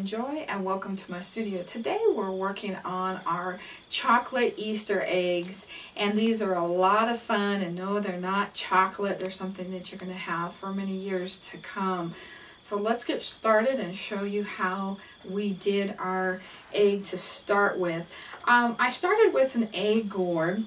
Miriam Joy, and welcome to my studio. Today we're working on our chocolate Easter eggs, and these are a lot of fun. And no, they're not chocolate. They're something that you're going to have for many years to come. So let's get started and show you how we did our egg to start with. I started with an egg gourd.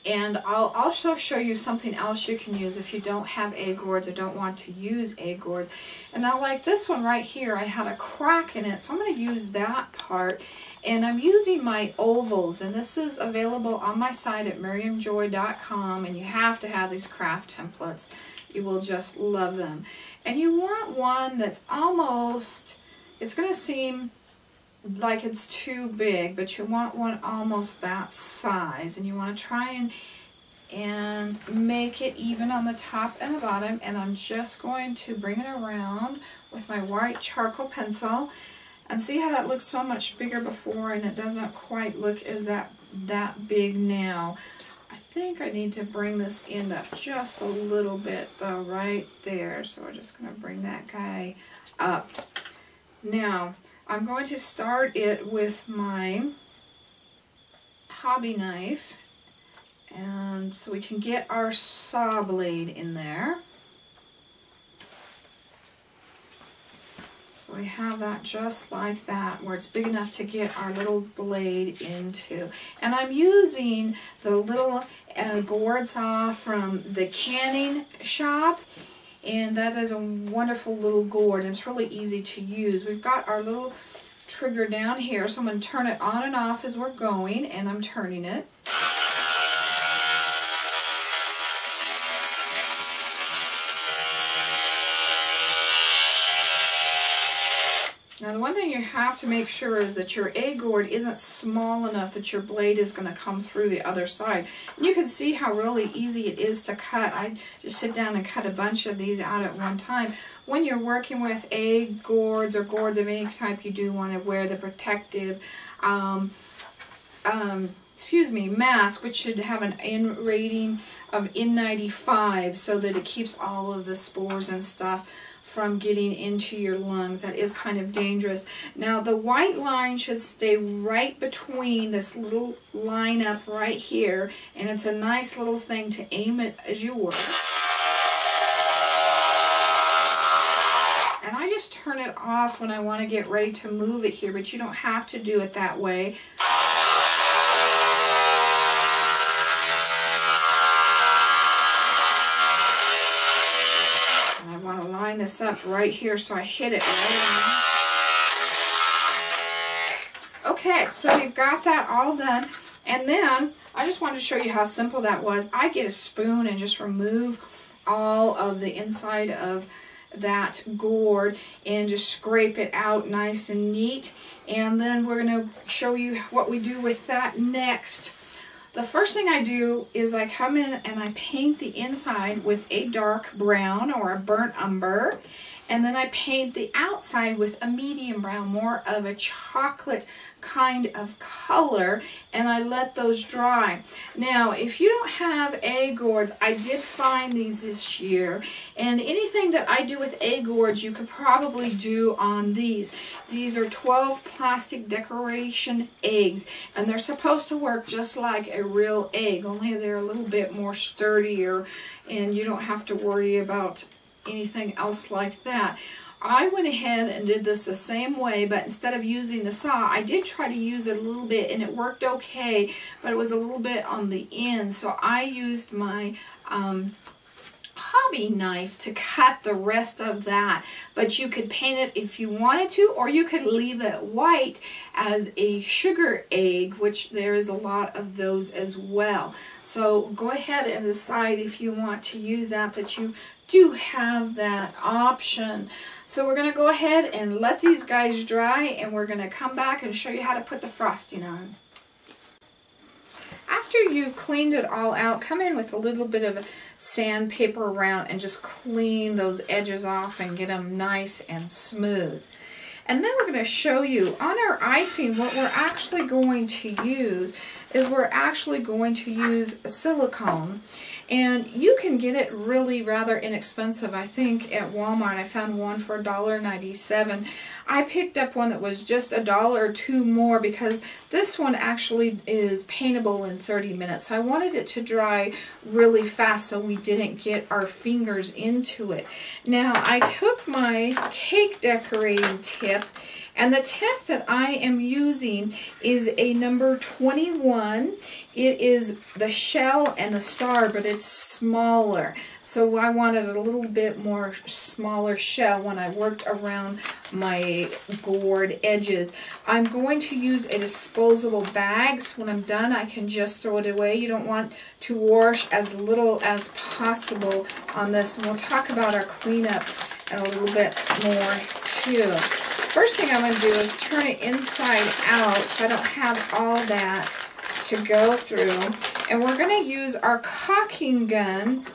And I'll also show you something else you can use if you don't have egg gourds or don't want to use egg gourds. And now, like this one right here, I had a crack in it, so I'm going to use that part. And I'm using my ovals, and this is available on my site at miriamjoy.com, and you have to have these craft templates. You will just love them. And you want one that's almost, it's going to seem like it's too big, but you want one almost that size, and you want to try and make it even on the top and the bottom. And I'm just going to bring it around with my white charcoal pencil, and see how that looks so much bigger before, and it doesn't quite look as that big now. I think I need to bring this end up just a little bit though, right there. So we're just going to bring that guy up. Now I'm going to start it with my hobby knife, and so we can get our saw blade in there. So we have that just like that, where it's big enough to get our little blade into. And I'm using the little gourd saw from the canning shop. And that is a wonderful little gourd, and it's really easy to use. We've got our little trigger down here, so I'm going to turn it on and off as we're going, and I'm turning it. Now the one thing you have to make sure is that your egg gourd isn't small enough that your blade is going to come through the other side. And you can see how really easy it is to cut. I just sit down and cut a bunch of these out at one time. When you're working with egg gourds or gourds of any type, you do want to wear the protective mask, which should have an N rating of N95, so that it keeps all of the spores and stuff from getting into your lungs. That is kind of dangerous. Now the white line should stay right between this little line up right here, and it's a nice little thing to aim it as you work. And I just turn it off when I want to get ready to move it here, but you don't have to do it that way. This up right here so I hit it right on. Okay, so we've got that all done, and then I just wanted to show you how simple that was. I get a spoon and just remove all of the inside of that gourd and just scrape it out nice and neat, and then we're going to show you what we do with that next. The first thing I do is I come in and I paint the inside with a dark brown or a burnt umber, and then I paint the outside with a medium brown, more of a chocolate kind of color, and I let those dry. Now, if you don't have egg gourds, I did find these this year, and anything that I do with egg gourds you could probably do on these. These are 12 plastic decoration eggs, and they're supposed to work just like a real egg, only they're a little bit more sturdier, and you don't have to worry about anything else like that. I went ahead and did this the same way, but instead of using the saw, I did try to use it a little bit, and it worked okay, but it was a little bit on the end, so I used my hobby knife to cut the rest of that. But you could paint it if you wanted to, or you could leave it white as a sugar egg, which there is a lot of those as well. So go ahead and decide if you want to use that you do have that option. So we're going to go ahead and let these guys dry, and we're going to come back and show you how to put the frosting on. After you've cleaned it all out, come in with a little bit of sandpaper around and just clean those edges off and get them nice and smooth. And then we're going to show you on our icing what we're actually going to use is we're actually going to use silicone. And you can get it really rather inexpensive. I think at Walmart I found one for $1.97. I picked up one that was just $1 or $2 more because this one actually is paintable in 30 minutes. So I wanted it to dry really fast so we didn't get our fingers into it. Now I took my cake decorating tip, and the tip that I am using is a number 21. It is the shell and the star, but it's smaller. So I wanted a little bit more smaller shell when I worked around my gourd edges. I'm going to use a disposable bag, so when I'm done I can just throw it away. You don't want to wash as little as possible on this. And we'll talk about our cleanup and a little bit more too. First thing I'm going to do is turn it inside out so I don't have all that to go through. And we're going to use our caulking gun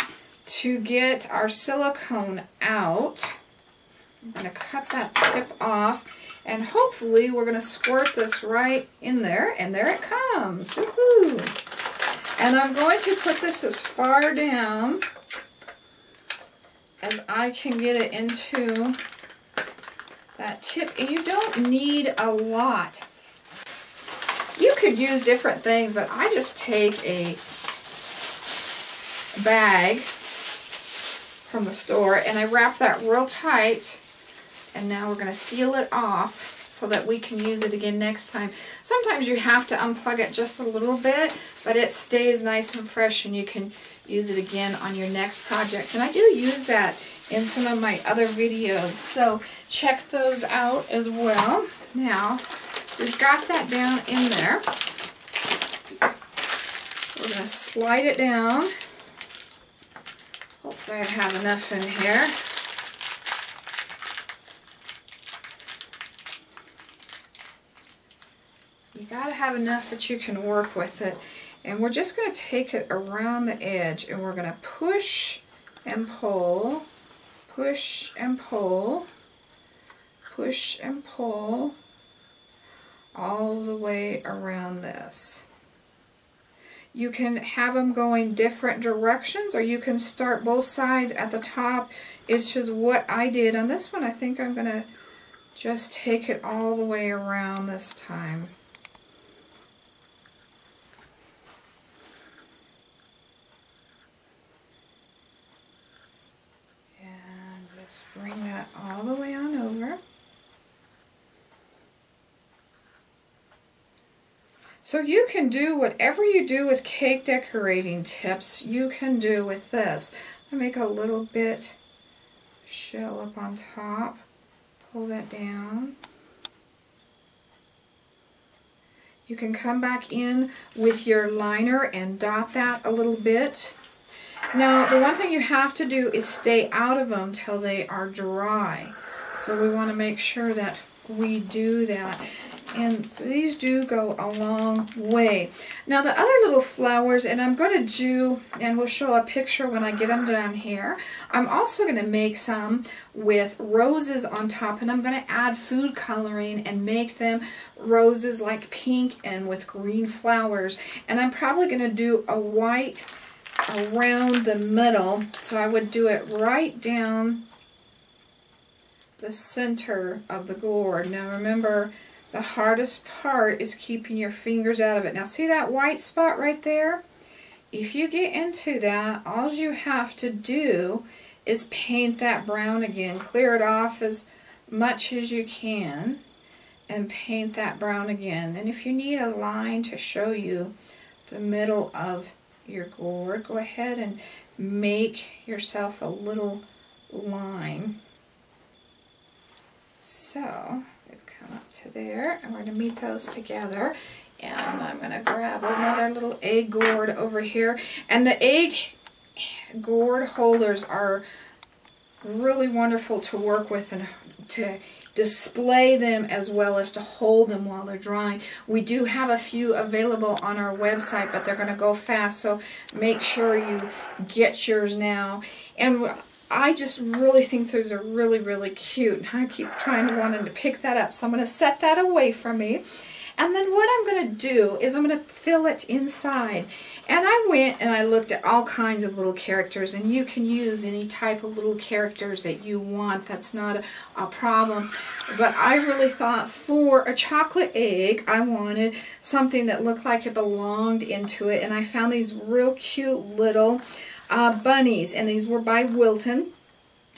to get our silicone out. I'm going to cut that tip off, and hopefully we're going to squirt this right in there, and there it comes. Woohoo! And I'm going to put this as far down as I can get it into that tip, and you don't need a lot. You could use different things, but I just take a bag from the store and I wrap that real tight, and now we're going to seal it off so that we can use it again next time. Sometimes you have to unplug it just a little bit, but it stays nice and fresh and you can use it again on your next project. And I do use that in some of my other videos, so check those out as well. Now, we've got that down in there. We're going to slide it down. Hopefully I have enough in here. You got to have enough that you can work with it. And we're just going to take it around the edge, and we're going to push and pull, push and pull, push and pull all the way around this. You can have them going different directions, or you can start both sides at the top. It's just what I did. On this one, I think I'm going to just take it all the way around this time. Bring that all the way on over. So you can do whatever you do with cake decorating tips, you can do with this. I make a little bit shell up on top, pull that down. You can come back in with your liner and dot that a little bit. Now, the one thing you have to do is stay out of them till they are dry. So we want to make sure that we do that. And these do go a long way. Now, the other little flowers, and I'm going to do, and we'll show a picture when I get them done here. I'm also going to make some with roses on top, and I'm going to add food coloring and make them roses like pink and with green flowers. And I'm probably going to do a white around the middle, so I would do it right down the center of the gourd. Now remember, the hardest part is keeping your fingers out of it. Now see that white spot right there? If you get into that, all you have to do is paint that brown again. Clear it off as much as you can and paint that brown again. And if you need a line to show you the middle of your gourd, go ahead and make yourself a little line. So we've come up to there, and we're going to meet those together. And I'm going to grab another little egg gourd over here. And the egg gourd holders are really wonderful to work with and to display them as well as to hold them while they're drying. We do have a few available on our website, but they're going to go fast, so make sure you get yours now. And I just really think those are really, really cute. I keep wanting to pick that up. So I'm going to set that away from me. And then what I'm going to do is I'm going to fill it inside. And I went and I looked at all kinds of little characters, and you can use any type of little characters that you want. That's not a problem. But I really thought for a chocolate egg, I wanted something that looked like it belonged into it. And I found these real cute little bunnies, and these were by Wilton.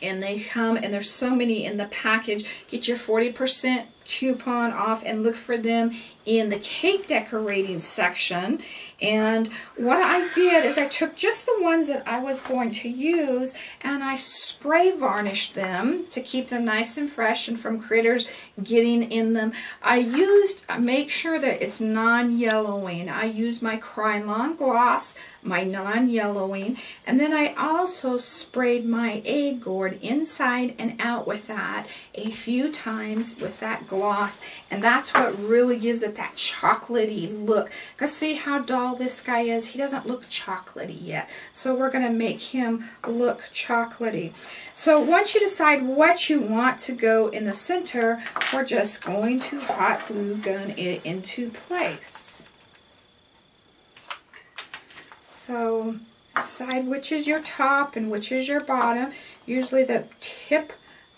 And they come, and there's so many in the package. Get your 40% coupon off and look for them in the cake decorating section. And what I did is I took just the ones that I was going to use, and I spray varnished them to keep them nice and fresh and from critters getting in them. Make sure that it's non-yellowing. I used my Krylon gloss, my non-yellowing, and then I also sprayed my egg gourd inside and out with that a few times with that gloss, and that's what really gives it that chocolatey look. Because see how dull this guy is? He doesn't look chocolatey yet, so we're going to make him look chocolatey. So once you decide what you want to go in the center, we're just going to hot glue gun it into place. So decide which is your top and which is your bottom. Usually the tip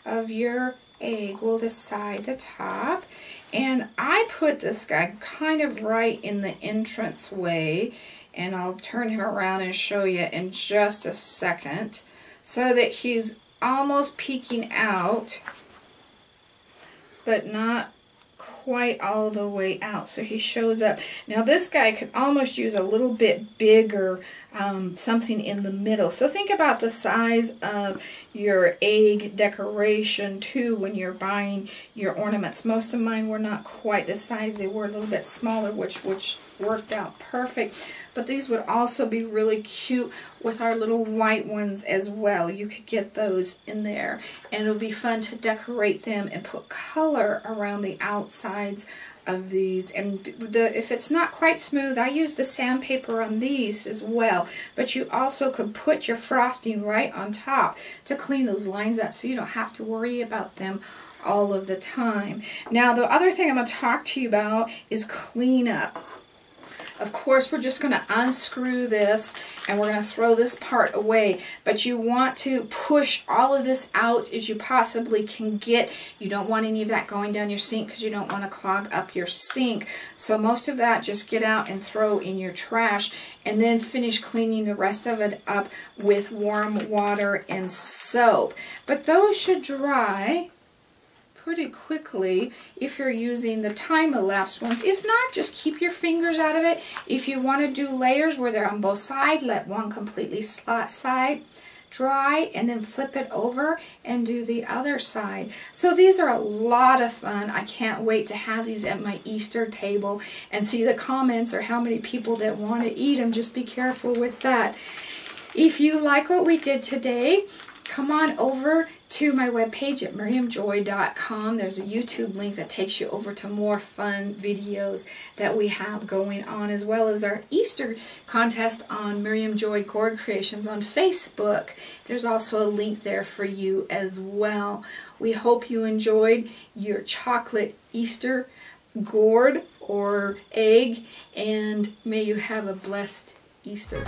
of your egg will decide the top. And I put this guy kind of right in the entrance way, and I'll turn him around and show you in just a second, so that he's almost peeking out, but not quite all the way out, so he shows up. Now this guy could almost use a little bit bigger something in the middle. So think about the size of your egg decoration too when you're buying your ornaments. Most of mine were not quite the size. They were a little bit smaller, which worked out perfect. But these would also be really cute with our little white ones as well. You could get those in there, and it'll be fun to decorate them and put color around the outsides of these. And if it's not quite smooth, I use the sandpaper on these as well, but you also could put your frosting right on top to clean those lines up, so you don't have to worry about them all of the time. Now the other thing I'm going to talk to you about is cleanup. Of course, we're just going to unscrew this, and we're going to throw this part away. But you want to push all of this out as you possibly can get. You don't want any of that going down your sink because you don't want to clog up your sink. So most of that just get out and throw in your trash, and then finish cleaning the rest of it up with warm water and soap. But those should dry pretty quickly if you're using the time-elapsed ones. If not, just keep your fingers out of it. If you want to do layers where they're on both sides, let one completely side dry and then flip it over and do the other side. So these are a lot of fun. I can't wait to have these at my Easter table and see the comments or how many people that want to eat them. Just be careful with that. If you like what we did today, come on over to my webpage at miriamjoy.com. There's a YouTube link that takes you over to more fun videos that we have going on, as well as our Easter contest on Miriam Joy Gourd Creations on Facebook. There's also a link there for you as well. We hope you enjoyed your chocolate Easter gourd or egg, and may you have a blessed Easter.